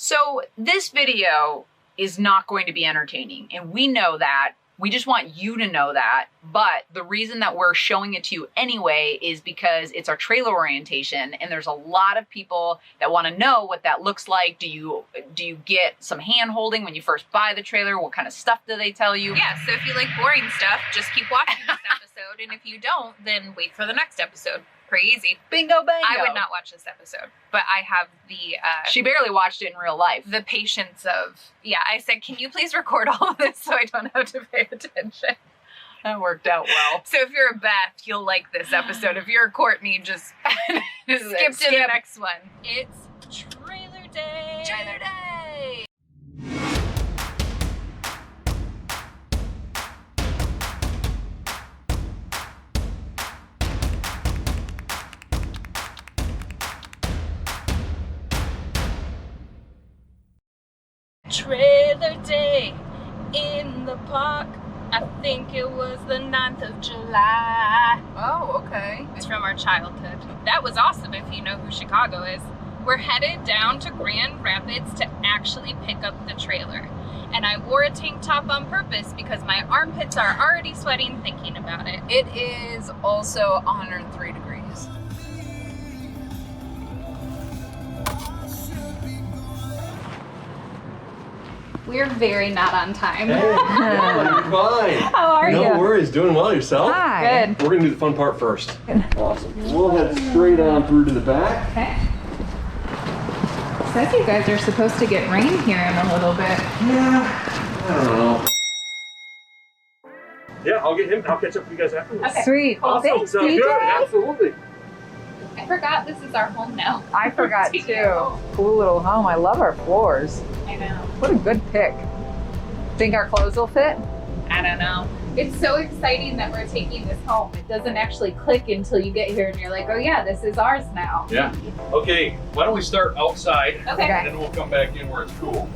So this video is not going to be entertaining, and we know that. We just want you to know that. But the reason that we're showing it to you anyway is because it's our trailer orientation, and there's a lot of people that want to know what that looks like. Do you get some hand holding when you first buy the trailer? What kind of stuff do they tell you? Yeah, so if you like boring stuff, just keep watching this episode, and if you don't, then wait for the next episode. Pretty easy. Bingo bango. I would not watch this episode, but I have the she barely watched it in real life. The patience of, yeah, I said, can you please record all of this so I don't have to pay attention? That worked out well. So if you're a Beth, you'll like this episode. If you're a Courtney, just skip to the next one. It's trailer day. Trailer day. Trailer day in the park. I think it was the 9th of July. Oh, okay. It's from our childhood. That was awesome if you know who Chicago is. We're headed down to Grand Rapids to actually pick up the trailer. And I wore a tank top on purpose because my armpits are already sweating thinking about it. It is also 103 degrees. We're very not on time. Hey, no, you're fine. How are you? No worries. Doing well yourself? Hi. Good. We're going to do the fun part first. Awesome. We'll head straight on through to the back. Okay. Says you guys are supposed to get rain here in a little bit. Yeah, I don't know. Yeah, I'll get him. I'll catch up with you guys afterwards. Okay. Sweet. Awesome. Thanks, Sounds DJ. good. Absolutely. I forgot this is our home now. I forgot Take it too. home. Cool little home. I love our floors. I know. What a good pick. Think our clothes will fit? I don't know. It's so exciting that we're taking this home. It doesn't actually click until you get here and you're like, oh yeah, this is ours now. Yeah. Okay, why don't we start outside Okay. and then we'll come back in where it's cool.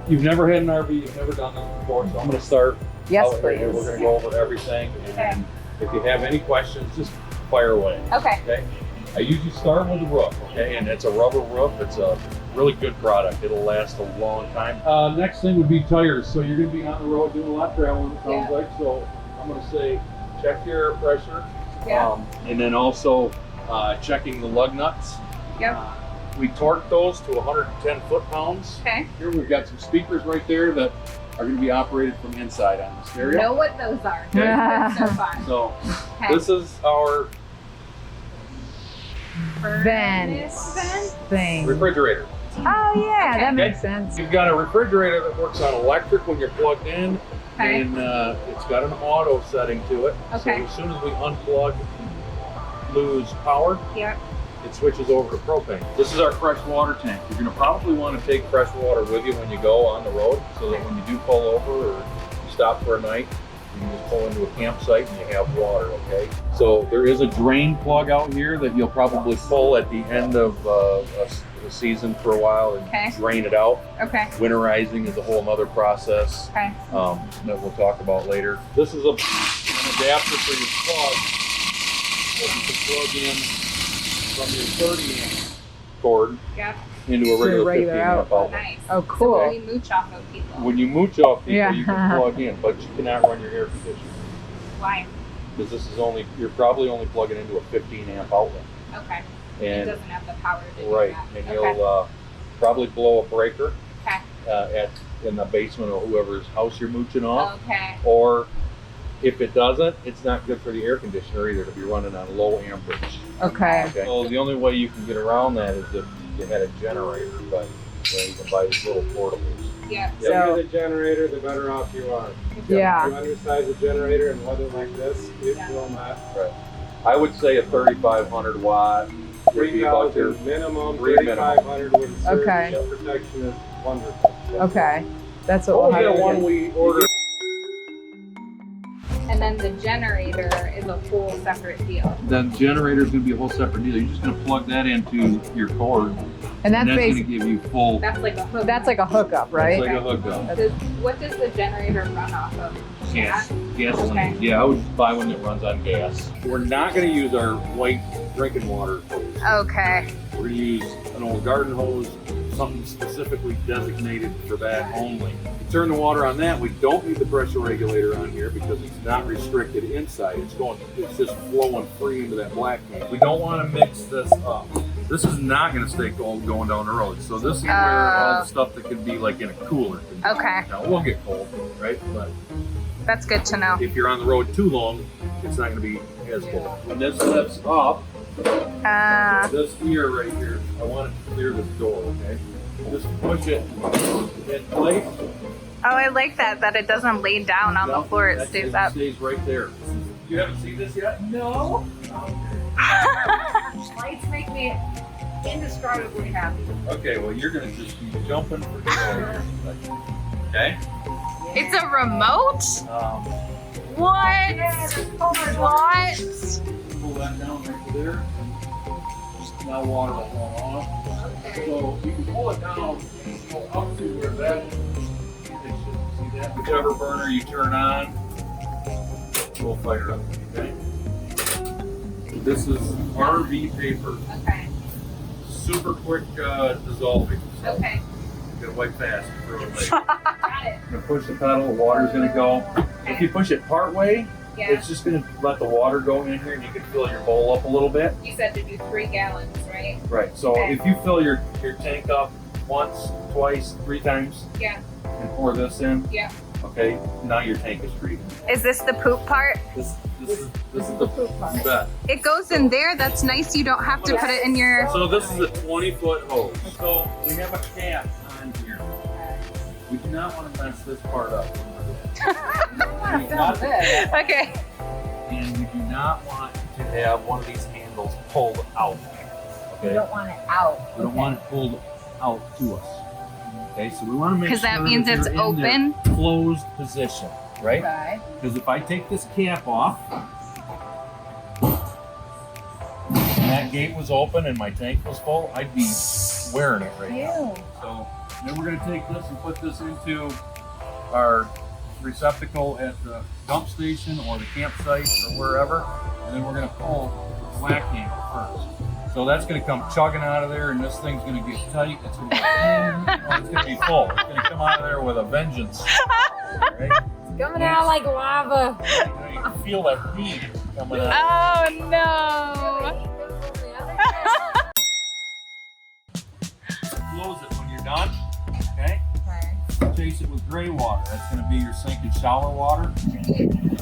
You've never had an RV, you've never done this before, so I'm gonna start Yes, out here. please. We're gonna go over everything. Okay. And if you have any questions, just fire away. Okay. Okay. I usually start with the roof, okay? And it's a rubber roof. It's a really good product. It'll last a long time. Next thing would be tires. So you're gonna be on the road doing a lot of traveling, it sounds like. So I'm gonna say, check your air pressure. Yeah. And then also checking the lug nuts. Yep. We torque those to 110 foot-pounds. Okay. Here we've got some speakers right there that are gonna be operated from inside on the stereo. Know what those are. Okay. That's so fun. So Okay. this is our Vents thing. refrigerator. Oh yeah, Okay. that makes sense. You've got a refrigerator that works on electric when you're plugged in, Okay. and it's got an auto setting to it. Okay. So as soon as we unplug, lose power, Yep. it switches over to propane. This is our fresh water tank. You're gonna probably want to take fresh water with you when you go on the road, so that when you do pull over or you stop for a night, you can just pull into a campsite and you have water, okay? So there is a drain plug out here that you'll probably pull at the end of a season for a while and Okay. drain it out. Okay. Winterizing is a whole nother process Okay. that we'll talk about later. This is an adapter for your plug that you can plug in from your 30 amp cord Yep. into a To regular regular 50 amp outlet. Nice. Oh, So cool. we mooch off of people. When you mooch off people, Yeah. you can plug in, but you cannot run your air conditioner Why? because this is only, you're probably only plugging into a 15 amp outlet. Okay. It And doesn't have the power to do right, that. and Okay. you'll probably blow a breaker Okay. in the basement of whoever's house you're mooching off. Okay. Or if it doesn't, it's not good for the air conditioner either to be running on low amperage. Okay. Okay. So the only way you can get around that is if you had a generator, but you can buy these little portables. Yeah. The bigger the generator, the better off you are. Yeah. If you undersize the generator in weather like this, it will not. Right. I would say a 3,500 watt would be about your 3,000 minimum, three minimum. 3,500 with surge. Okay. Protection is wonderful. Okay. That's what Oh, we'll yeah, have to one get. we ordered. And then the generator is a whole separate deal. The generator's gonna be a whole separate deal. You're just gonna plug that into your cord, And and that's that's gonna basically give you full. That's like a hook. that's like a hookup, right? That's like a hookup. What does the generator run off of? Gas. Gasoline. Okay. Yeah, I would just buy one that runs on gas. We're not gonna use our white drinking water hose. Okay. We're gonna use an old garden hose, something specifically designated for that only. You turn the water on that, we don't need the pressure regulator on here because it's not restricted inside. It's just flowing free into that black tank. We don't want to mix this up. This is not going to stay cold going down the road. So this is where all the stuff that could be like in a cooler can be. Okay. Now we'll get cold, right? But That's good to know. if you're on the road too long, it's not going to be as cold. When this lifts up, this here right here, I want it to clear this door, okay? Just push it in place. Oh, I like that it doesn't lay down on the floor, it stays up. It stays right there. You haven't seen this yet? No. Lights make me indescribably happy. Okay, well you're gonna just be jumping for joy. Okay? It's a remote? What? What? Pull that down right there. Just now water will fall off. So you can pull it down and go up to where that is. See that? Whichever burner you turn on, we'll fire up. Okay? This is RV paper. Okay. Super quick dissolving. So Okay. you gotta wipe fast and throw it later. Got it. You're gonna push the pedal, the water's gonna go. If you push it part way, Yeah. it's just gonna let the water go in here and you can fill your bowl up a little bit. You said to do 3 gallons, right? Right, so Okay. if you fill your tank up once, twice, 3 times, Yeah. and pour this in, Yeah. okay, now your tank is free. Is this the poop part? This is the poop part. You bet. It goes in there. That's nice. You don't have to put it in your... So this is a 20-foot hose. So we have a cap on here. We do not want to mess this part up. Okay. And we do not want to have one of these handles pulled out. Okay? You don't want it out. We don't want it pulled out to us. Okay, so we want to make sure Because that means it's you're in open. the closed position, right? Okay. Because if I take this cap off, and that gate was open and my tank was full, I'd be wearing it right now. So then we're going to take this and put this into our receptacle at the dump station or the campsite or wherever, and then we're going to pull the black handle first. So that's going to come chugging out of there, and this thing's going to get tight. It's going to it's going to be full. It's going to come out of there with a vengeance. Right? Coming out like lava. You can feel that heat coming out. Oh, no. Close it when you're done. Okay? Chase it with gray water. That's going to be your sink and shower water.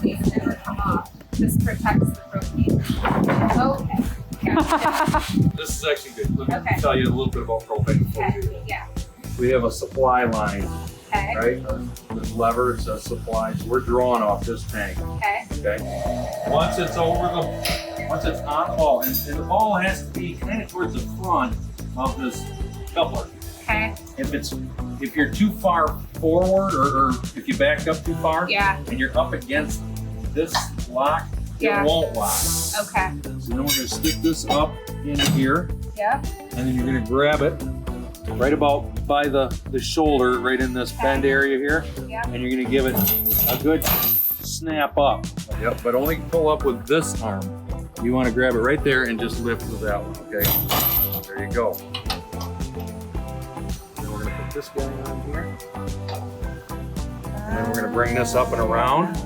These never come off. This protects the protein. Okay. This is actually good. Let me Okay. tell you a little bit about propane before we do that. Yeah. We have a supply line, Okay. right? This lever says supply. So we're drawing off this tank. Okay. Okay. Once it's on the ball, and the ball has to be kind of towards the front of this coupler. Okay. If you're too far forward or if you back up too far, Yeah. and you're up against this lock, Yeah. it won't lock. Okay. So then we're gonna stick this up in here, Yeah. and then you're gonna grab it right about by the shoulder, right in this bend area here, Yeah. and you're gonna give it a good snap up. Yep, but only pull up with this arm. You wanna grab it right there and just lift with that one, okay? There you go. Then we're gonna put this guy on here. And then we're gonna bring this up and around.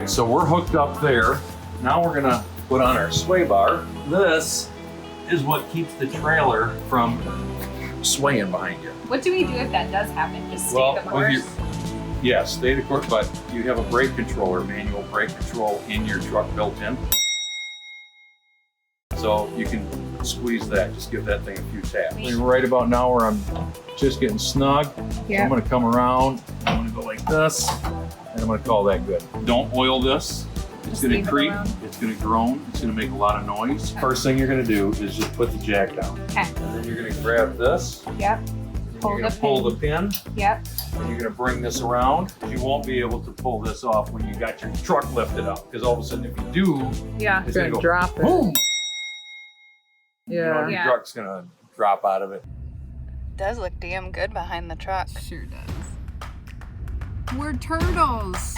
So we're hooked up there. Now we're gonna put on our sway bar. This is what keeps the trailer from swaying behind you. What do we do if that does happen? Just stay the course? Yes, stay the course, but you have a brake controller, manual brake control in your truck built in. So you can squeeze that, just give that thing a few taps. And right about now where I'm just getting snug, Yeah. I'm gonna come around, I'm gonna go like this, and I'm gonna call that good. Don't oil this. It's Just gonna leave it creak, alone. it's gonna groan, it's gonna make a lot of noise. First thing you're gonna do is just put the jack down. Okay. And then you're gonna grab this, Yep. and Pull you're gonna the pull the pin, Yep. and you're gonna bring this around. You won't be able to pull this off when you got your truck lifted up, because all of a sudden if you do, Yeah. it's gonna go drop it. boom. You know, Yeah. your Yeah. truck's gonna drop out of it. Does look damn good behind the truck. Sure does. We're turtles.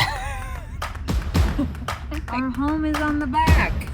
Our home is on the back.